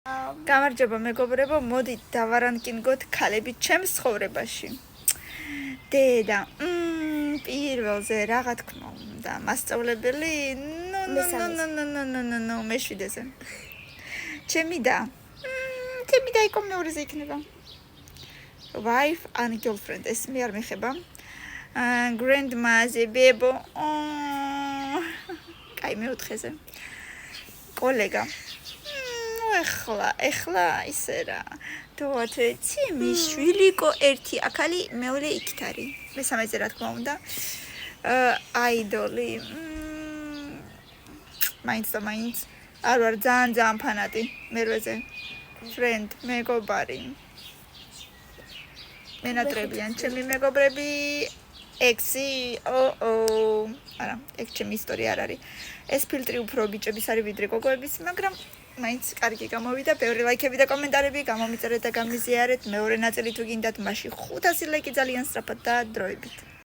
გამარჯობა მეგობრებო, მოდით დავარანკინგოთ ქალები ჩემს ცხოვრებაში. დედა, პირველზე რაღა თქმა უნდა, მასწავლებელი, ნუ, მეშვიდეზე. ჩემი და იყო მეორეზე იქნება. Wife and girlfriend, ეს მე არ მეხება. Grandma-ზე ბებო, კაი მეოთხეზე. კოლეგა. ეხლა ისე რა. თოთეცი მიშვილიკო ერთი აკალი მეორე იქით არის. მესამეზე რა თქმა უნდა. აიდოლი. მაინც არ ვარ ძალიან ფანატი მერვეზე. Friend, მეგობარი. მენატრებიან ჩემი მეგობრები. ექსი, არა, ეგ ჩემი ისტორია არ არის. ეს ფილტრი უფრო ბიჭების არის ვიდრე გოგოების, მაგრამ მაინც კარგი გამოვიდა, ბევრი ლაიქები და კომენტარები, გამომიწერეთ და გამიზიარეთ. მეორე ნაწილი თუ გინდათ, მაშინ 500 ლაიქი ძალიან სწრაფად და დროებით.